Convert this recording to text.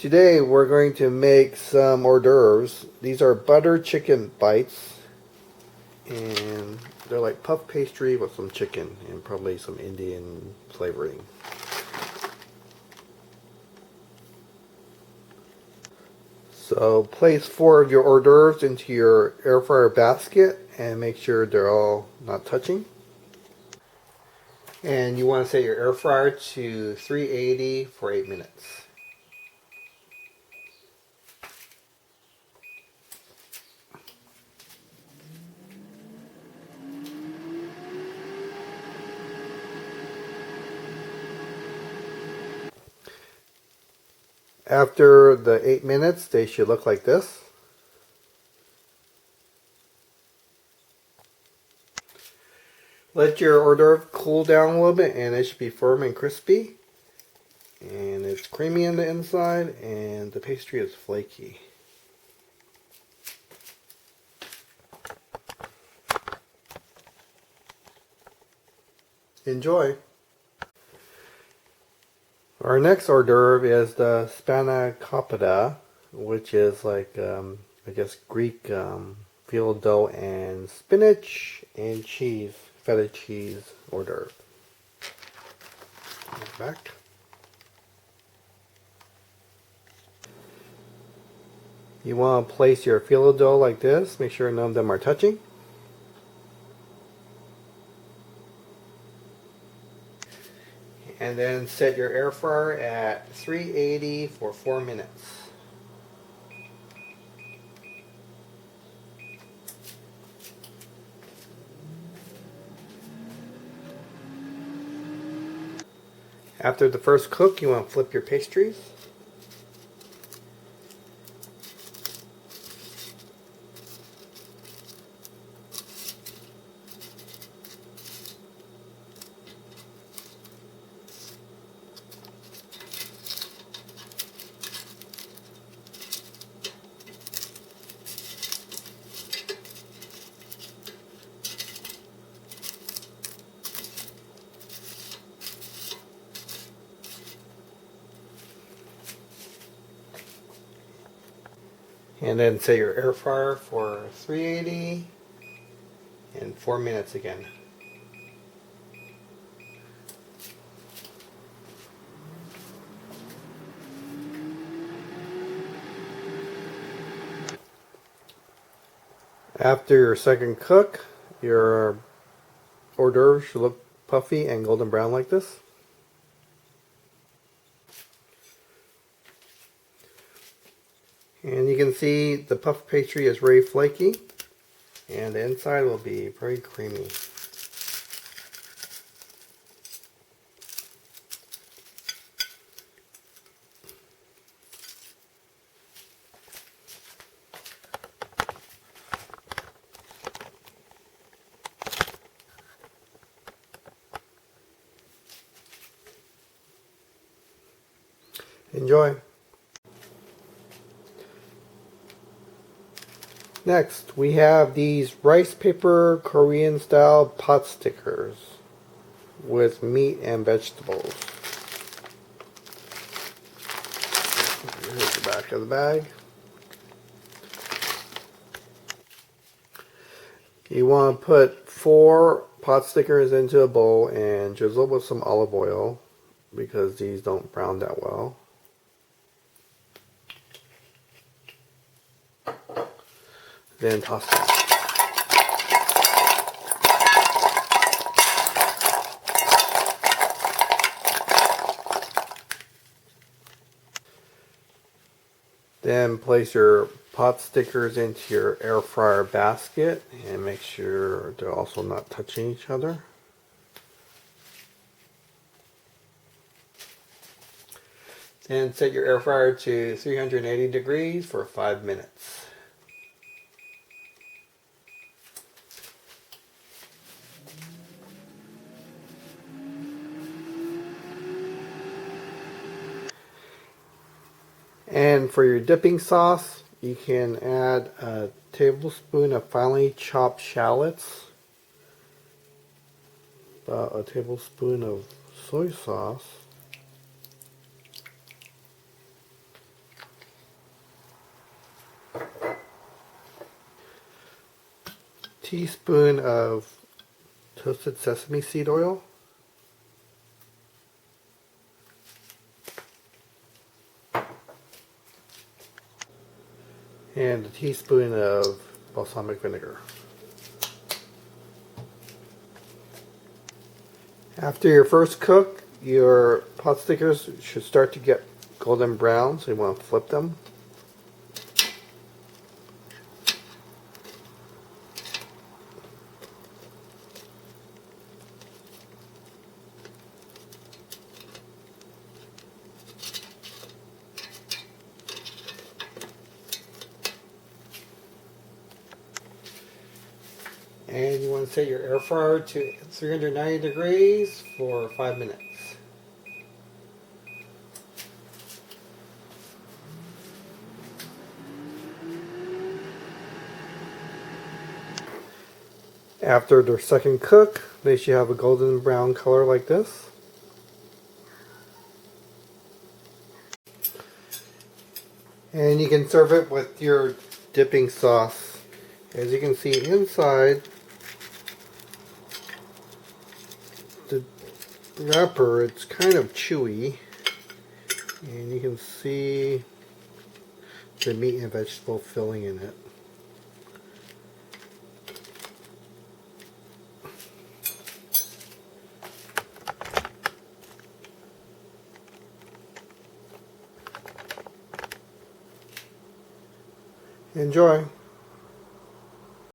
Today we're going to make some hors d'oeuvres. These are butter chicken bites, and they're like puff pastry with some chicken and probably some Indian flavoring. So place 4 of your hors d'oeuvres into your air fryer basket and make sure they're all not touching. And you want to set your air fryer to 380 for 8 minutes. After the 8 minutes, they should look like this. Let your hors d'oeuvre cool down a little bit and it should be firm and crispy. And it's creamy on the inside and the pastry is flaky. Enjoy! Our next hors d'oeuvre is the Spanakopita, which is like, I guess, Greek veal dough and spinach and cheese, feta cheese hors d'oeuvre. Back. You want to place your phyllo dough like this. Make sure none of them are touching. And then set your air fryer at 380 for 4 minutes. After the first cook, you want to flip your pastries. And then set your air fryer for 380 and 4 minutes again. After your second cook, your hors d'oeuvre should look puffy and golden brown like this. And you can see the puff pastry is very flaky and the inside will be very creamy. Enjoy! Next, we have these rice paper Korean style pot stickers with meat and vegetables. Here's the back of the bag. You want to put 4 pot stickers into a bowl and drizzle with some olive oil because these don't brown that well. Then toss them. Then place your pot stickers into your air fryer basket and make sure they're also not touching each other. Then set your air fryer to 380 degrees for 5 minutes. And for your dipping sauce, you can add a tablespoon of finely chopped shallots, about a tablespoon of soy sauce, teaspoon of toasted sesame seed oil, and a teaspoon of balsamic vinegar. After your first cook, your pot stickers should start to get golden brown, so you want to flip them. And you want to set your air fryer to 390 degrees for 5 minutes. After their second cook, they should have a golden brown color like this. And you can serve it with your dipping sauce. As you can see inside, the wrapper, it's kind of chewy. And you can see the meat and vegetable filling in it. Enjoy!